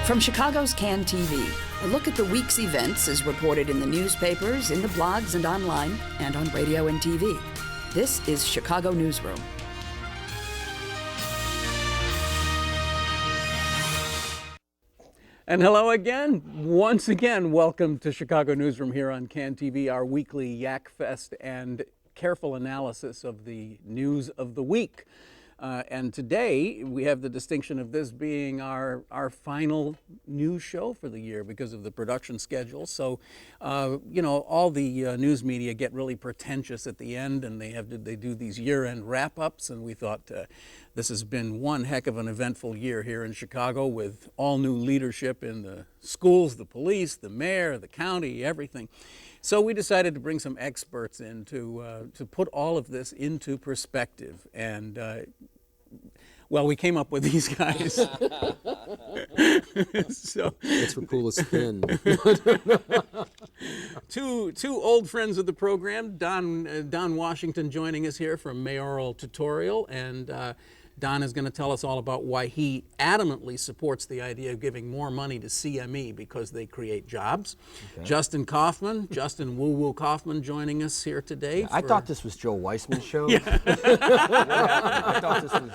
From Chicago's Can TV, a look at the week's events is reported in the newspapers, in the blogs and online, and on radio and TV. This is Chicago Newsroom. And hello again. Once again, welcome to Chicago Newsroom here on Can TV, our weekly Yak Fest and careful analysis of the news of the week. And today we have the distinction of this being our final news show for the year because of the production schedule. So, you know, all the news media get really pretentious at the end, and they do these year-end wrap-ups. And we thought this has been one heck of an eventful year here in Chicago with all new leadership in the schools, the police, the mayor, the county, everything. So we decided to bring some experts in to put all of this into perspective. And, well, we came up with these guys. So, it's for coolest spin. Two old friends of the program, Don Washington joining us here from Mayoral Tutorial, and Don is going to tell us all about why he adamantly supports the idea of giving more money to CME because they create jobs. Okay. Justin Woo Woo Kaufmann joining us here today. Yeah, I thought this was Joe Weissman's show. Yeah. I thought this was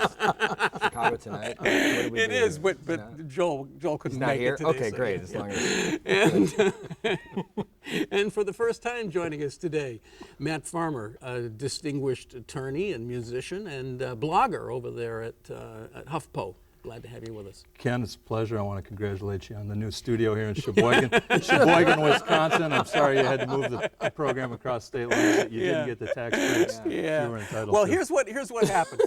Chicago Tonight. It is, but Joel couldn't make it today. Okay, so. Great. As long as and for the first time joining us today, Matt Farmer, a distinguished attorney and musician and blogger over there at HuffPo. Glad to have you with us. Ken, it's a pleasure. I want to congratulate you on the new studio here in Sheboygan, Wisconsin. I'm sorry you had to move the program across state lines. That you didn't get the tax breaks you were entitled well, to. here's what happened.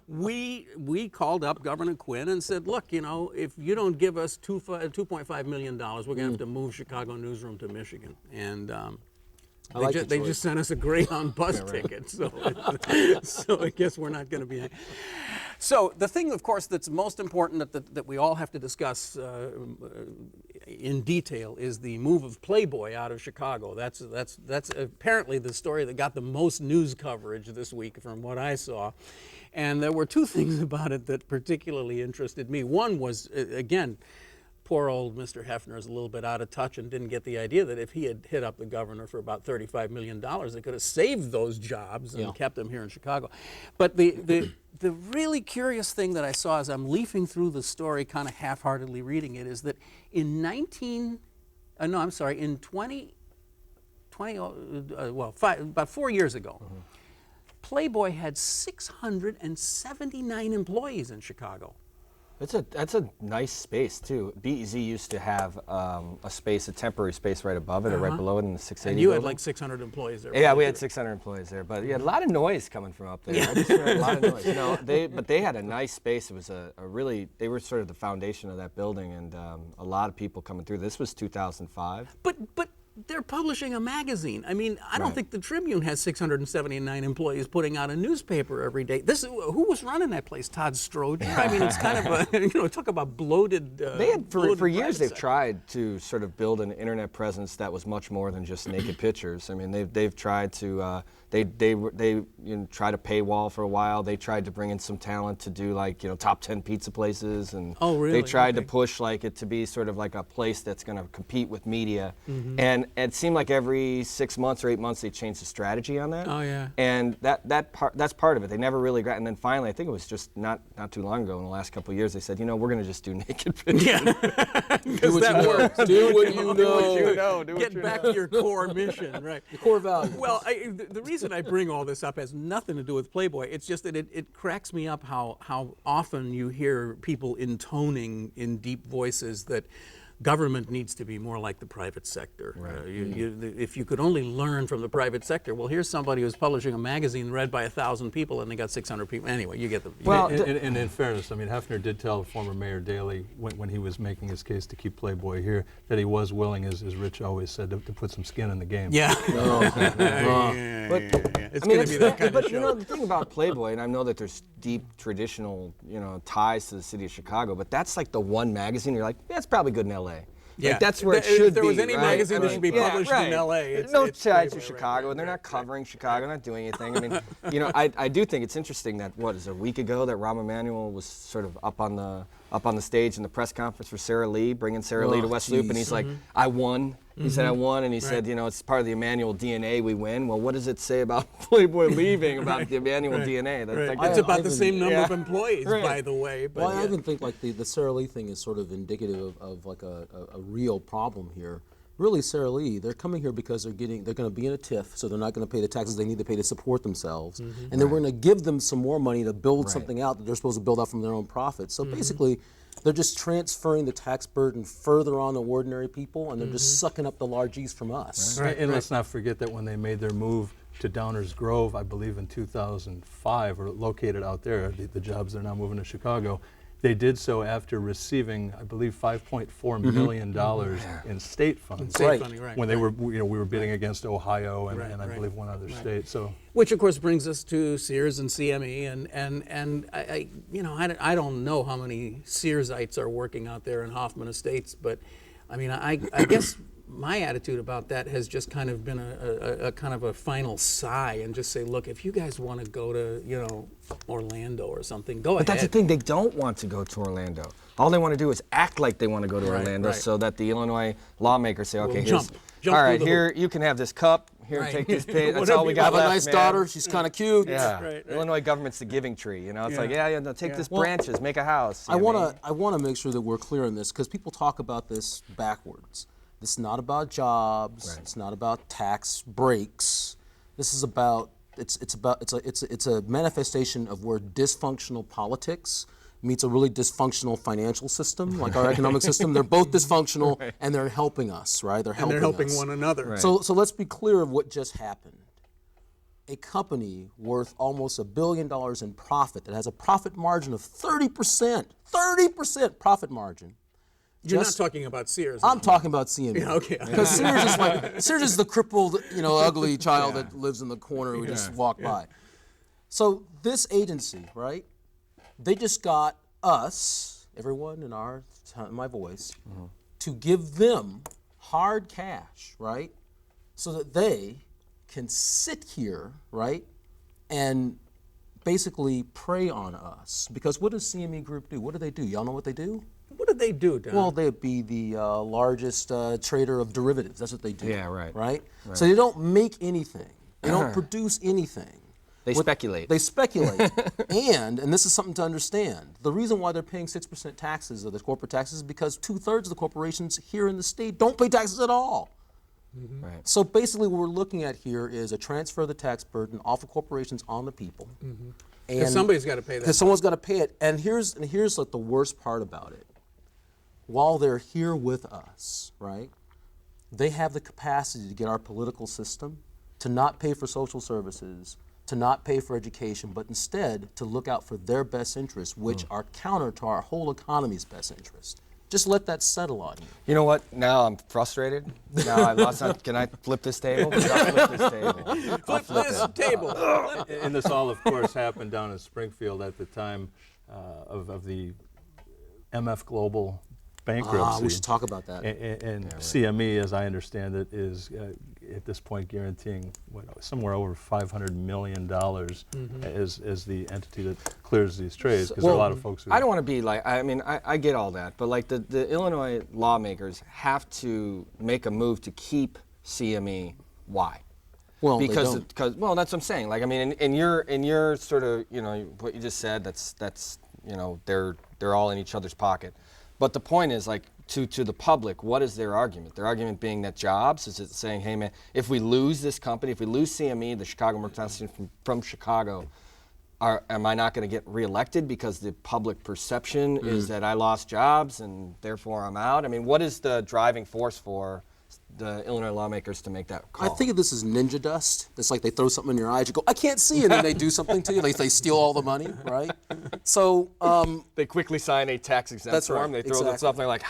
we called up Governor Quinn and said, look, you know, if you don't give us $2.5 million, we're going to have to move Chicago Newsroom to Michigan. And they just sent us a Greyhound bus ticket, so I guess we're not going to be. So the thing, of course, that's most important that we all have to discuss in detail is the move of Playboy out of Chicago. That's apparently the story that got the most news coverage this week, from what I saw. And there were two things about it that particularly interested me. One was, again, poor old Mr. Hefner is a little bit out of touch and didn't get the idea that if he had hit up the governor for about $35 million, they could have saved those jobs and kept them here in Chicago. But the really curious thing that I saw as I'm leafing through the story, kind of half-heartedly reading it, is that in about 4 years ago, Playboy had 679 employees in Chicago. That's a nice space too. BEZ used to have a temporary space right above it or right below it in the 680 And you building. had like 600 employees there. Yeah, we had 600 employees there, but you had a lot of noise coming from up there. Yeah. I just heard a lot of noise. But they had a nice space. It was they were sort of the foundation of that building, and a lot of people coming through. This was 2005. But they're publishing a magazine. I mean, I don't think the Tribune has 679 employees putting out a newspaper every day. Who was running that place? Todd Stroger? I mean, it's kind of talk about bloated. They had for years they've tried to sort of build an internet presence that was much more than just naked pictures. I mean, they've tried to they tried a paywall for a while. They tried to bring in some talent to do top 10 pizza places, and they tried to push it to be sort of like a place that's going to compete with media. And it seemed like every 6 months or 8 months they changed the strategy on that. Oh yeah. And that's part of it. They never really got. And then finally, I think it was just not too long ago, in the last couple of years, they said, we're going to just do naked pictures. Yeah. Do what you know. Do what you know. Get back to your core mission, right? Your core values. Well, the reason I bring all this up has nothing to do with Playboy. It's just that it cracks me up how often you hear people intoning in deep voices that government needs to be more like the private sector. Right. If you could only learn from the private sector, well, here's somebody who's publishing a magazine read by 1,000 people and they got 600 people. Anyway, you get the. Well, and in fairness, I mean, Hefner did tell former Mayor Daley when he was making his case to keep Playboy here that he was willing, as Rich always said, to put some skin in the game. Yeah. It's going to be that kind of show. But the thing about Playboy, and I know that there's deep traditional ties to the city of Chicago, but that's like the one magazine you're like, yeah, it's probably good in L.A. Yeah. Like, that's where it should be. If there was any right? magazine that should be published in L.A., it's no it's sides right, of Chicago, and they're not covering Chicago, not doing anything. I mean, I do think it's interesting that a week ago that Rahm Emanuel was sort of up on the stage in the press conference for Sarah Lee, bringing Sarah Lee to West Loop, and he's like, I won. He said, I won, and he said, it's part of the Emanuel DNA, we win. Well, what does it say about Playboy leaving, about the Emanuel DNA? That's it's about the same number of employees, by the way. But well, I even think like the Sarah Lee thing is sort of indicative of like a real problem here. Really, Sarah Lee, they're coming here because they're going to be in a TIF, so they're not going to pay the taxes they need to pay to support themselves, and then we're going to give them some more money to build something out that they're supposed to build out from their own profits. So basically, they're just transferring the tax burden further on to ordinary people, and they're just sucking up the largesse from us. And let's not forget that when they made their move to Downers Grove, I believe in 2005, or located out there, the jobs are now moving to Chicago, they did so after receiving, I believe, $5.4 million in state funds. State funding, when they were, we were bidding against Ohio and I believe one other state. So, which of course brings us to Sears and CME, and I don't know how many Searsites are working out there in Hoffman Estates, but I mean I guess my attitude about that has just kind of been a kind of a final sigh, and just say, look, if you guys want to go to Orlando or something, go ahead. But that's the thing, they don't want to go to Orlando. All they want to do is act like they want to go to Orlando, so that the Illinois lawmakers say, okay, jump all right, here you can have this cup. Here, take this pay. That's all we got left, I have a nice daughter. She's kind of cute. Yeah, Illinois government's the giving tree. It's like, no, take this branches, make a house. I want to make sure that we're clear on this, because people talk about this backwards. This is not about jobs. It's not about tax breaks. This is about it's a manifestation of where dysfunctional politics meets a really dysfunctional financial system, like our economic system. They're both dysfunctional, and they're helping us, right? They're helping one another. So let's be clear of what just happened. A company worth almost $1 billion in profit that has a profit margin of 30%, 30% profit margin. You're not talking about Sears. I'm talking about CME. Yeah, okay. Because Sears is the crippled, ugly child that lives in the corner we just walk by. So this agency, right? They just got us, everyone in my voice, to give them hard cash, right? So that they can sit here, right, and basically prey on us. Because what does CME Group do? What do they do? Y'all know what they do? What did they do, Don? Well, they'd be the largest trader of derivatives. That's what they do. Yeah, right. So they don't make anything. They don't produce anything. They speculate. They speculate. and this is something to understand, the reason why they're paying 6% taxes, or the corporate taxes, is because 2/3 of the corporations here in the state don't pay taxes at all. Right. So basically what we're looking at here is a transfer of the tax burden off of corporations on the people. And somebody's got to pay that. Because someone's got to pay it. And here's like the worst part about it. While they're here with us, right, they have the capacity to get our political system to not pay for social services, to not pay for education, but instead to look out for their best interests, which are counter to our whole economy's best interest. Just let that settle on you. You know what? Now I'm frustrated. Now I've lost. Can I flip this table? I'll flip this table. Flip this table. And this all, of course, happened down in Springfield at the time of the MF Global bankruptcy. We should talk about that. And CME, as I understand it, is at this point guaranteeing somewhere over $500 million as the entity that clears these trades, because there are a lot of folks who... I don't want to be like, I get all that, but like the Illinois lawmakers have to make a move to keep CME. Why? Well, because that's what I'm saying. Like, I mean, in your sort of, what you just said, that's they're all in each other's pocket. But the point is, like, to the public, what is their argument? Their argument being that jobs, is it saying, hey man, if we lose this company, if we lose CME, the Chicago Mercantile Institute from Chicago, am I not going to get reelected because the public perception is that I lost jobs and therefore I'm out? I mean, what is the driving force for the Illinois lawmakers to make that call? I think of this as ninja dust. It's like they throw something in your eyes, you go, I can't see it, and then they do something to you. They steal all the money, right? So they quickly sign a tax exempt form. They throw that stuff, and they're like,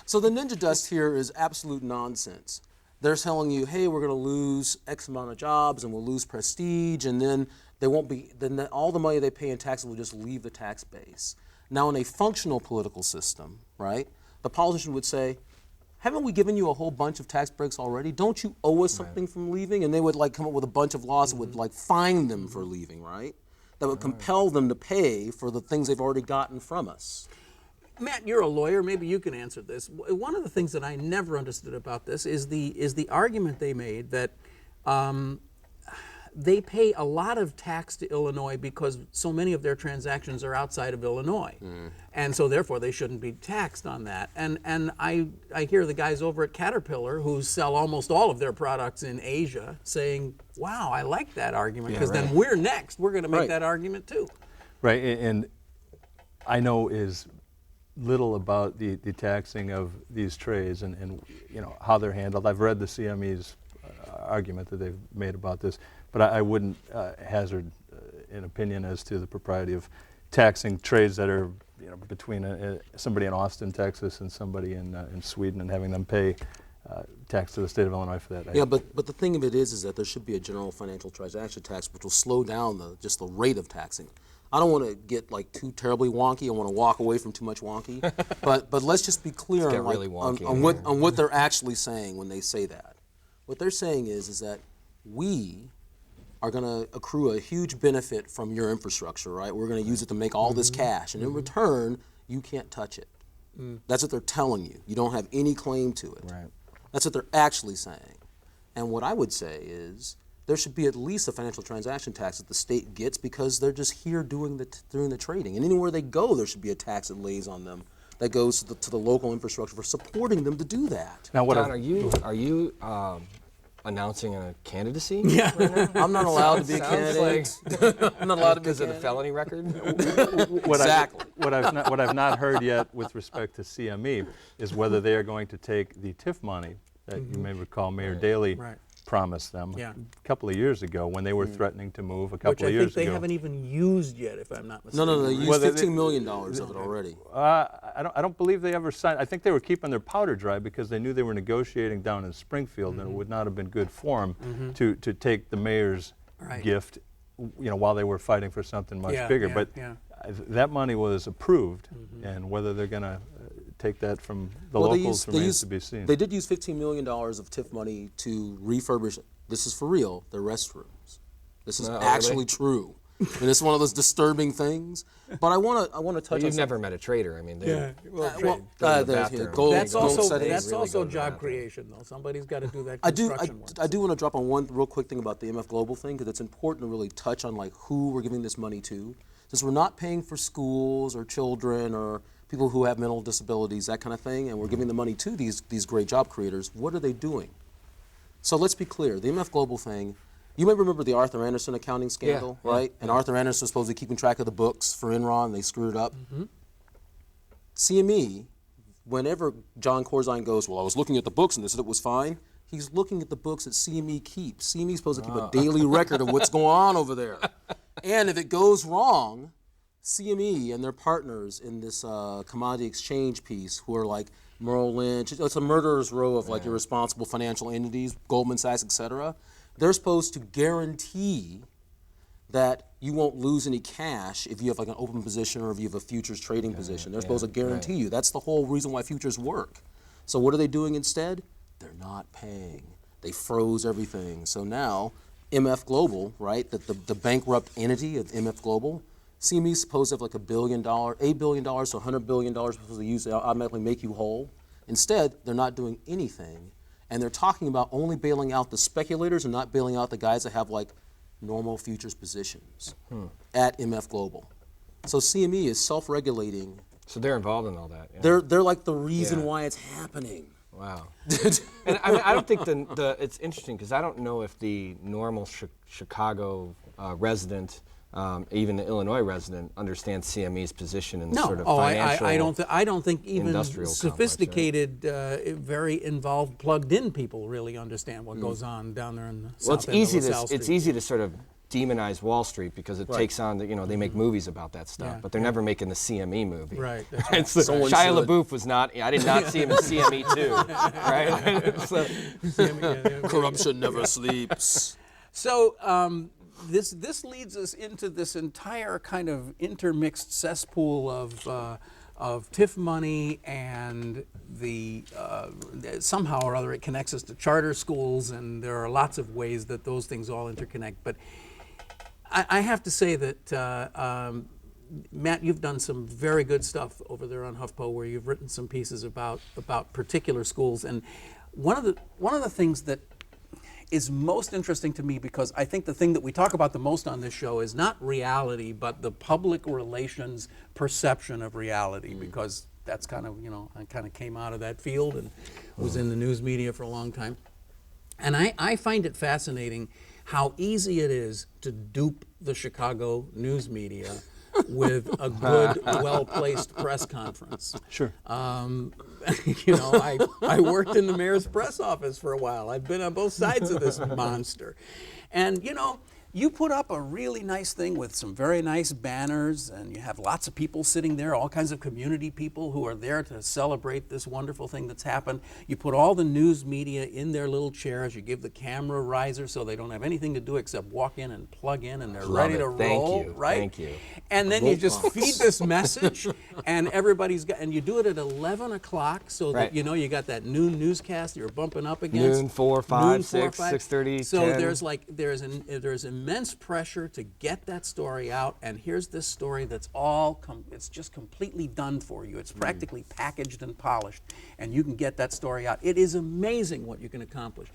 So the ninja dust here is absolute nonsense. They're telling you, hey, we're going to lose X amount of jobs, and we'll lose prestige, and then then all the money they pay in taxes will just leave the tax base. Now, in a functional political system, right, the politician would say, haven't we given you a whole bunch of tax breaks already? Don't you owe us something from leaving? And they would like come up with a bunch of laws that would like fine them for leaving, right? That would compel them to pay for the things they've already gotten from us. Matt, you're a lawyer. Maybe you can answer this. One of the things that I never understood about this is the argument they made that they pay a lot of tax to Illinois because so many of their transactions are outside of Illinois, and so therefore they shouldn't be taxed on that. And I hear the guys over at Caterpillar who sell almost all of their products in Asia saying, "Wow, I like that argument because then we're next. We're going to make that argument too." Right, and I know is little about the taxing of these trades and you know how they're handled. I've read the CME's argument that they've made about this, but I wouldn't hazard an opinion as to the propriety of taxing trades that are between somebody in Austin, Texas, and somebody in Sweden, and having them pay tax to the state of Illinois for that. Yeah, but the thing of it is that there should be a general financial transaction tax, which will slow down just the rate of taxing. I don't want to get like too terribly wonky. I want to walk away from too much wonky. but let's just be clear on, really on what they're actually saying when they say that. What they're saying is that we are going to accrue a huge benefit from your infrastructure, right? We're going to use it to make all this cash, and in return, you can't touch it. That's what they're telling you. You don't have any claim to it. Right. That's what they're actually saying. And what I would say is there should be at least a financial transaction tax that the state gets because they're just here doing the trading. And anywhere they go, there should be a tax that lays on them that goes to the local infrastructure for supporting them to do that. Now, Don, are you announcing a candidacy? Yeah. Right now? I'm not allowed to be a candidate. I'm not allowed to be because of the felony record. Exactly. What I've not heard yet with respect to CME is whether they are going to take the TIF money that you may recall Mayor Daley promised them a couple of years ago when they were threatening to move a couple of years ago. Which I think they haven't even used yet, if I'm not mistaken. No, they used $15 million of it already. I don't believe they ever signed. I think they were keeping their powder dry because they knew they were negotiating down in Springfield, and it would not have been good form to take the mayor's gift, while they were fighting for something much bigger. But that money was approved, and whether they're going to take that from the locals remains to be seen. They did use $15 million of TIF money to refurbish, this is for real, their restrooms. This is actually true. And it's one of those disturbing things. But I want to touch on You've never met a trader. I mean, that's also job creation, though. Somebody's got to do that construction work. I do want to drop on one real quick thing about the MF Global thing because it's important to really touch on like who we're giving this money to. Since we're not paying for schools or children or people who have mental disabilities, that kind of thing, and we're giving the money to these great job creators, what are they doing? So let's be clear, the MF Global thing, you may remember the Arthur Anderson accounting scandal, right? And Arthur Anderson was supposed to be keeping track of the books for Enron, and they screwed it up. CME, whenever John Corzine goes, well, I was looking at the books and they said it was fine, he's looking at the books that CME keeps. CME's supposed to keep a daily record of what's going on over there. And if it goes wrong, CME and their partners in this commodity exchange piece who are like Merrill Lynch, it's a murderer's row of like irresponsible financial entities, Goldman Sachs, et cetera. They're supposed to guarantee that you won't lose any cash if you have like an open position or if you have a futures trading position. They're supposed to guarantee you. That's the whole reason why futures work. So what are they doing instead? They're not paying. They froze everything. So now MF Global, right, the bankrupt entity of MF Global, CME is supposed to have like $8 billion to $100 billion supposed to use to automatically make you whole. Instead, they're not doing anything. And they're talking about only bailing out the speculators and not bailing out the guys that have like normal futures positions at MF Global. So CME is self-regulating. So they're involved in all that. Yeah. They're like the reason why it's happening. Wow. And I mean, I don't think it's interesting because I don't know if the normal Chicago resident, even the Illinois resident, understands CME's position in the sort of financial. I don't think even sophisticated, complex, right? very involved, plugged-in people really understand what goes on down there in the South Well, End. it's easy to sort of demonize Wall Street because it takes on they make movies about that stuff, but they're never making the CME movie. Right. That's right. Shia LaBeouf was not. I did not see him in CME too. Right. Corruption never sleeps. So this leads us into this entire kind of intermixed cesspool of TIF money, and the somehow or other it connects us to charter schools, and there are lots of ways that those things all interconnect. But I have to say that Matt, you've done some very good stuff over there on HuffPo, where you've written some pieces about particular schools. And one of the things that is most interesting to me, because I think the thing that we talk about the most on this show is not reality, but the public relations perception of reality, because that's kind of, I kind of came out of that field and was in the news media for a long time. And I find it fascinating how easy it is to dupe the Chicago news media with a good, well-placed press conference. Sure. I worked in the mayor's press office for a while. I've been on both sides of this monster. And, you put up a really nice thing with some very nice banners, and you have lots of people sitting there, all kinds of community people who are there to celebrate this wonderful thing that's happened. You put all the news media in their little chairs. You give the camera riser so they don't have anything to do except walk in and plug in, and they're ready to roll, right? Thank you. And then you just feed this message, and and you do it at 11 o'clock so that, you got that noon newscast you're bumping up against. Noon, 4, 5, 6, 6:30, So 10. there's immense pressure to get that story out, and here's this story that's it's just completely done for you. It's practically packaged and polished, and you can get that story out. It is amazing what you can accomplish.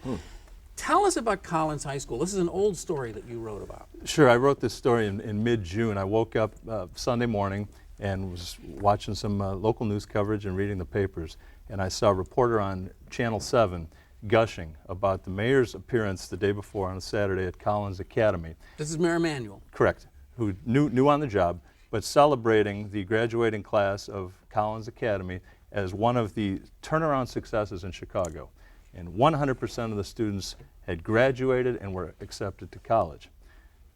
Tell us about Collins High School. This is an old story that you wrote about. Sure, I wrote this story in mid-June. I woke up Sunday morning and was watching some local news coverage and reading the papers, and I saw a reporter on Channel 7 gushing about the mayor's appearance the day before on a Saturday at Collins Academy. This is Mayor Emanuel. Correct, who new on the job, but celebrating the graduating class of Collins Academy as one of the turnaround successes in Chicago. And 100% of the students had graduated and were accepted to college.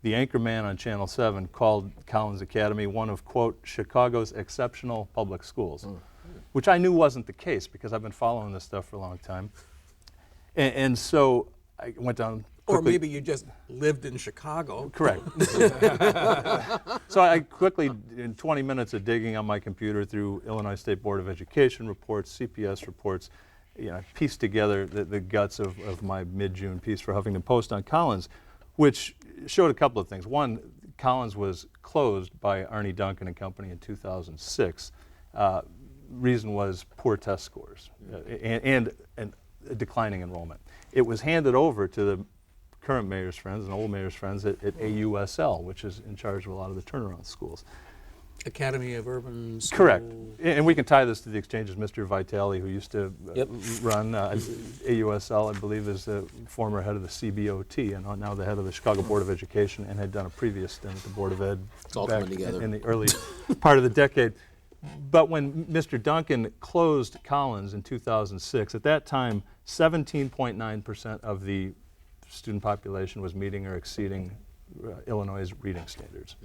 The anchor man on Channel 7 called Collins Academy one of, quote, Chicago's exceptional public schools, which I knew wasn't the case because I've been following this stuff for a long time. And so I went down quickly. Or maybe you just lived in Chicago. Correct. So I quickly, in 20 minutes of digging on my computer through Illinois State Board of Education reports, CPS reports, I pieced together the guts of my mid-June piece for Huffington Post on Collins, which showed a couple of things. One, Collins was closed by Arnie Duncan and Company in 2006. Reason was poor test scores and declining enrollment. It was handed over to the current mayor's friends and old mayor's friends at AUSL, which is in charge of a lot of the turnaround schools. Academy of Urban School. Correct. And we can tie this to the exchanges. Mr. Vitale, who used to run AUSL, I believe, is the former head of the CBOT and now the head of the Chicago Board of Education, and had done a previous stint at the Board of Ed back in the early part of the decade. But when Mr. Duncan closed Collins in 2006, at that time, 17.9% of the student population was meeting or exceeding Illinois' reading standards.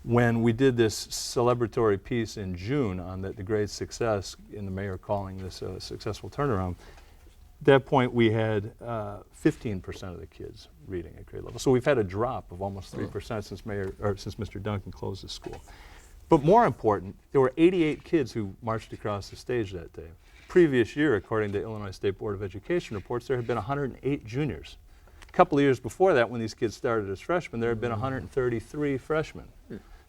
When we did this celebratory piece in June on the great success in the mayor calling this a successful turnaround, at that point we had 15% of the kids reading at grade level. So we've had a drop of almost 3% since Mr. Duncan closed the school. But more important, there were 88 kids who marched across the stage that day. Previous year, according to Illinois State Board of Education reports, there had been 108 juniors. A couple of years before that, when these kids started as freshmen, there had been 133 freshmen.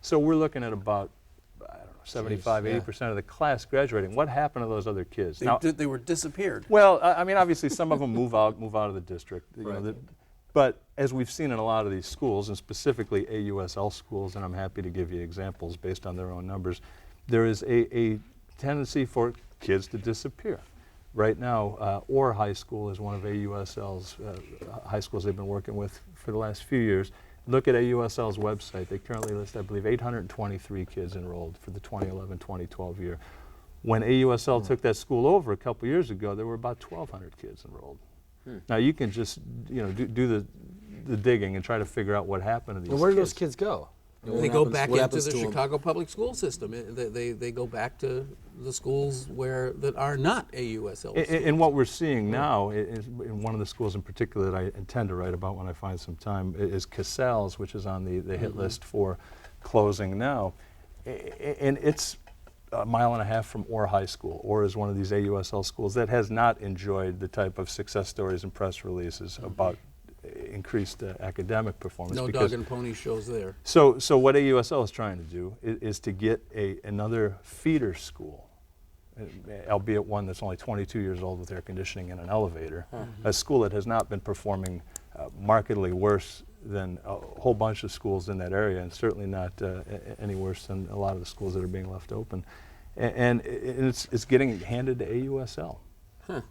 So we're looking at about, 75, 80% of the class graduating. What happened to those other kids? They were disappeared. Well, I mean, obviously some of them move out of the district. But as we've seen in a lot of these schools, and specifically AUSL schools, and I'm happy to give you examples based on their own numbers, there is a tendency for kids to disappear. Right now, Orr High School is one of AUSL's high schools they've been working with for the last few years. Look at AUSL's website. They currently list, I believe, 823 kids enrolled for the 2011-2012 year. When AUSL took that school over a couple years ago, there were about 1,200 kids enrolled. Now you can just do the digging and try to figure out what happened to these kids. Where do those kids go? They go back into the Chicago public school system. They go back to the schools that are not AUSL schools. And what we're seeing now, is, in one of the schools in particular that I intend to write about when I find some time, is Casals, which is on the hit list for closing now. And it's a mile and a half from Orr High School. Orr is one of these AUSL schools that has not enjoyed the type of success stories and press releases about increased academic performance. No dog and pony shows there. So what AUSL is trying to do is to get another feeder school, albeit one that's only 22 years old with air conditioning and an elevator, a school that has not been performing markedly worse than a whole bunch of schools in that area, and certainly not any worse than a lot of the schools that are being left open. And it's getting handed to AUSL.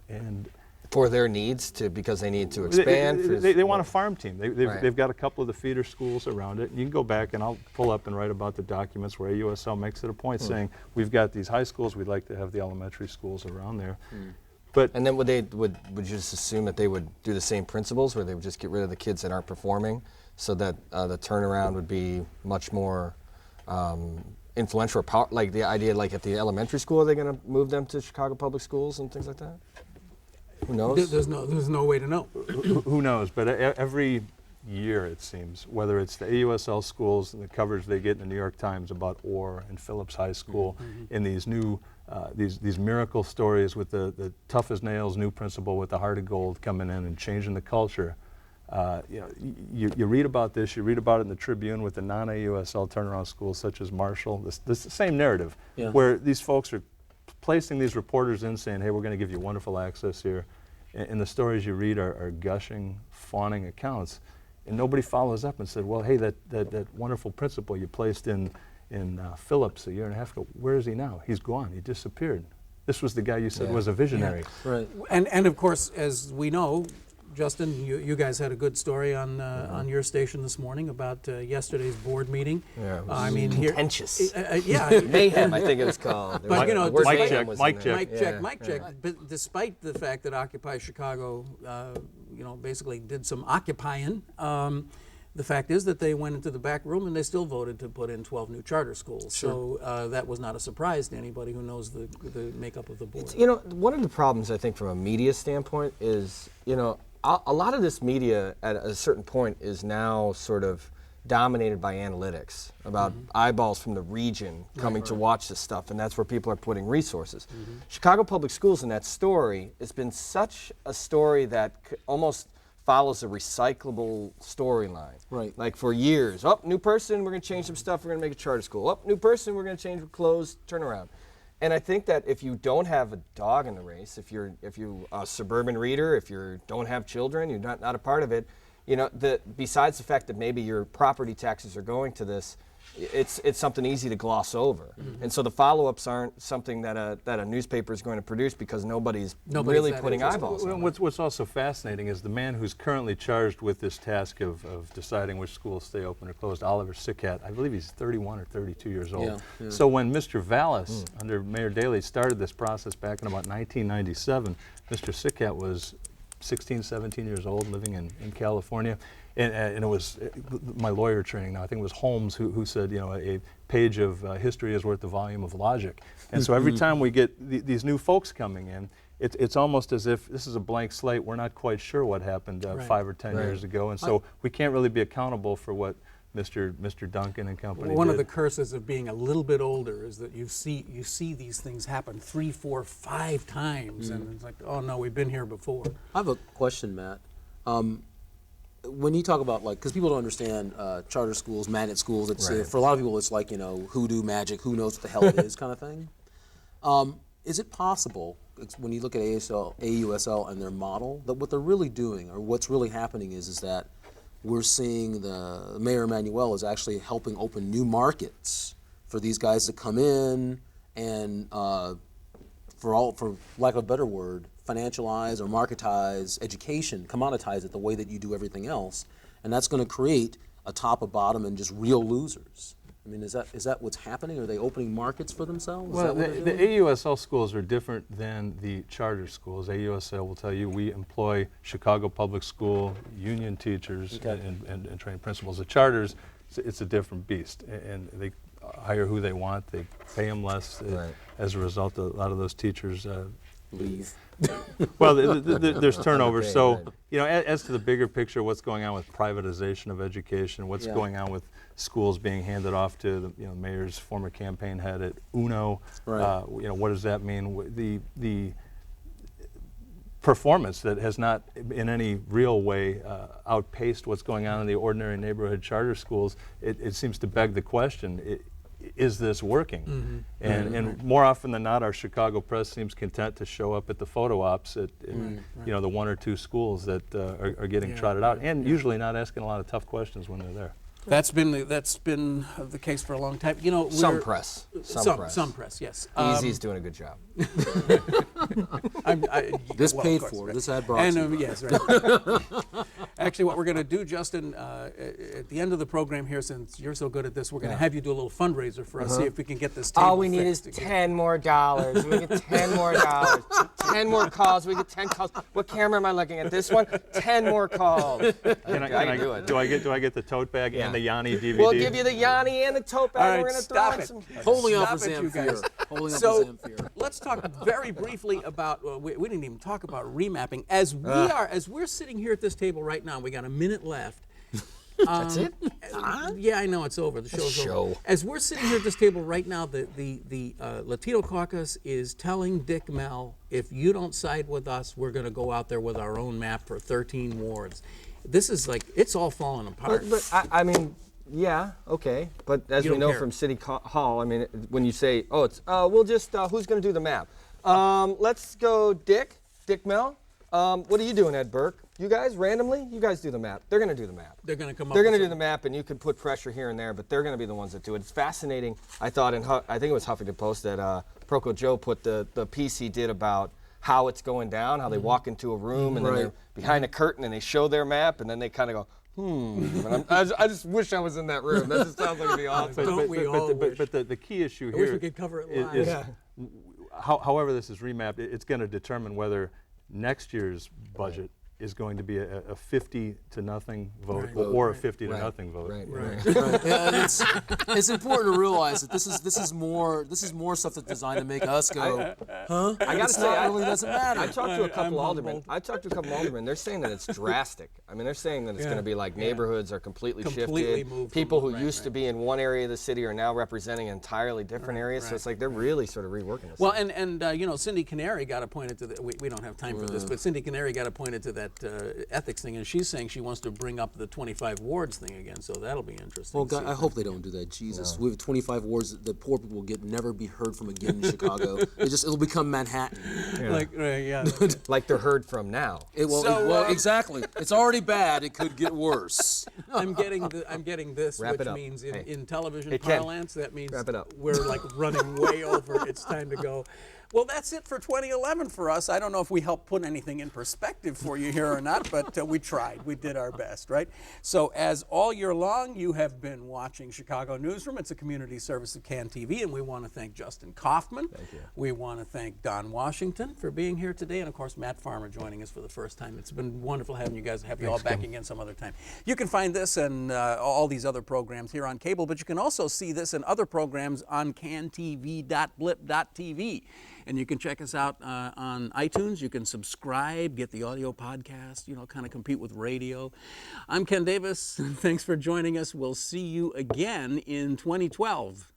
And for their needs, because they need to expand? They want a farm team. Right. They've got a couple of the feeder schools around it. You can go back and I'll pull up and write about the documents where AUSL makes it a point saying, we've got these high schools, we'd like to have the elementary schools around there. But And then would you just assume that they would do the same principles, where they would just get rid of the kids that aren't performing, so that the turnaround would be much more influential? Like the idea, like at the elementary school, are they going to move them to Chicago Public Schools and things like that? Who knows? There's no way to know. who knows? But every year, it seems, whether it's the AUSL schools and the coverage they get in the New York Times about Orr and Phillips High School, in these new these miracle stories with the tough as nails new principal with the heart of gold coming in and changing the culture. You read about this, you read about it in the Tribune with the non-AUSL turnaround schools such as Marshall. This same narrative, where these folks are placing these reporters in saying, hey, we're going to give you wonderful access here. And the stories you read are gushing, fawning accounts. And nobody follows up and said, well, hey, that wonderful principal you placed in Phillips a year and a half ago, where is he now? He's gone. He disappeared. This was the guy you said was a visionary. Right. And of course, as we know, Justin, you guys had a good story on your station this morning about yesterday's board meeting. Yeah, it was I mean, contentious. Yeah. Mayhem, I think it was called. But you know, Mic check. Mic check. But despite the fact that Occupy Chicago, basically did some occupying, the fact is that they went into the back room and they still voted to put in 12 new charter schools. Sure. So that was not a surprise to anybody who knows the makeup of the board. One of the problems I think from a media standpoint is, a lot of this media at a certain point is now sort of dominated by analytics about eyeballs from the region coming to watch this stuff, and that's where people are putting resources. Chicago Public Schools in that story has been such a story that almost follows a recyclable storyline. Right. Like for years, new person, we're going to change some stuff, we're going to make a charter school. New person, we're going to change clothes, turn around. And I think that if you don't have a dog in the race, if you're a suburban reader, if you don't have children, you're not a part of it, besides the fact that maybe your property taxes are going to this, it's something easy to gloss over. And so the follow-ups aren't something that a newspaper is going to produce because nobody's really putting eyeballs on it. What's also fascinating is the man who's currently charged with this task of deciding which schools stay open or closed, Oliver Sikat. I believe he's 31 or 32 years old. Yeah. So when Mr. Vallis, under Mayor Daley, started this process back in about 1997, Mr. Sikat was 16, 17 years old, living in California. And it was my lawyer training now. I think it was Holmes who said, a page of history is worth the volume of logic. And so every time we get these new folks coming in, it's almost as if this is a blank slate. We're not quite sure what happened 5 or 10 years ago. And so we can't really be accountable for what Mr. Duncan and company One did. of the curses of being a little bit older is that you see these things happen 3, 4, 5 times, and it's like, oh no, we've been here before. I have a question, Matt. When you talk about, because people don't understand charter schools, magnet schools, for a lot of people it's like, hoodoo magic, who knows what the hell it is kind of thing. Is it possible, when you look at AUSL and their model, that what they're really doing, or what's really happening is that we're seeing the Mayor Emanuel is actually helping open new markets for these guys to come in and, for lack of a better word, financialize or marketize education, commoditize it the way that you do everything else, and that's going to create a top, a bottom, and just real losers. I mean, is that what's happening? Are they opening markets for themselves? Well, the AUSL schools are different than the charter schools. AUSL will tell you we employ Chicago Public School union teachers and trained principals. The charters, it's a different beast, and they hire who they want. They pay them less. As a result, a lot of those teachers leave. Well, there's turnover. day, So, right. As to the bigger picture, what's going on with privatization of education, what's going on with schools being handed off to the mayor's former campaign head at UNO. Right. What does that mean? The performance that has not in any real way outpaced what's going on in the ordinary neighborhood charter schools, it seems to beg the question, is this working? Mm-hmm. And more often than not, our Chicago press seems content to show up at the photo ops at the one or two schools that are getting trotted out, and usually not asking a lot of tough questions when they're there. That's been the case for a long time. Some press. Some press, yes. Easy's doing a good job. This Well, paid of course, for. right. This ad brought to you. Yes, right. Actually, what we're going to do, Justin, at the end of the program here, since you're so good at this, we're going to have you do a little fundraiser for us, see if we can get this table All we need is fixed. $10 more. We get $10 more. 10 more calls. We get 10 calls. What camera am I looking at? This one? 10 more calls. Can I do it? Do I get the tote bag and the Yanni DVD? We'll give you the Yanni and the tote bag. All right, We're going to stop throw it. in some. Holding up Stop the it, you guys. Zamfir. Holding up So the Zamfir. let's talk very briefly about. We didn't even talk about remapping. As we're sitting here at this table right now, we got a minute left. That's it? Yeah, I know it's over. The show's over. As we're sitting here at this table right now, the Latino caucus is telling Dick Mell, if you don't side with us, we're going to go out there with our own map for 13 wards. This is like, it's all falling apart. But I mean, yeah, okay. But as You we don't know care. from City Hall, I mean, when you say, we'll just, who's going to do the map? Let's go Dick Mell. What are you doing, Ed Burke? You guys, randomly, you guys do the map. They're going to do the map. They're going to come up. They're going to with do the map, and you can put pressure here and there, but they're going to be the ones that do it. It's fascinating. I thought I think it was Huffington Post that Proco Joe put the piece he did about how it's going down, how they walk into a room, and then they're behind a curtain, and they show their map, and then they kind of go, And I just wish I was in that room. That just sounds like it'd be awesome. But the key issue I wish here we could cover it live. is however this is remapped, it's going to determine whether next year's budget is going to be a 50 to nothing vote or a 50 to nothing vote. Right. Yeah, it's important to realize that this is more stuff that's designed to make us go, huh? I gotta say, it really doesn't matter. I talked to a couple aldermen. They're saying that it's drastic. I mean, they're saying that it's going to be like neighborhoods are completely shifted. Moved People from- who used to be in one area of the city are now representing an entirely different area. So it's like they're really sort of reworking this. Well, and Cindy Canary got appointed to the. We don't have time for this, but Cindy Canary got appointed to that ethics thing, and she's saying she wants to bring up the 25 wards thing again. So that'll be interesting. Well, God, I hope they don't do that. Jesus, we have 25 wards that poor people will never be heard from again in Chicago. It'll become Manhattan. Like they're heard from now. Exactly. It's already bad. It could get worse. I'm getting this, Wrap which it up. means Hey. in television Ken. parlance, that means Wrap it up. we're like running way over. It's time to go. Well, that's it for 2011 for us. I don't know if we helped put anything in perspective for you here or not, but we tried. We did our best, right? So as all year long, you have been watching Chicago Newsroom. It's a community service of CAN TV, and we want to thank Justin Kaufmann. Thank you. We want to thank Don Washington for being here today, and of course, Matt Farmer joining us for the first time. It's been wonderful having you guys, have you all back again some other time. You can find this and all these other programs here on cable, but you can also see this and other programs on cantv.blip.tv. And you can check us out on iTunes. You can subscribe, get the audio podcast, kind of compete with radio. I'm Ken Davis. Thanks for joining us. We'll see you again in 2012.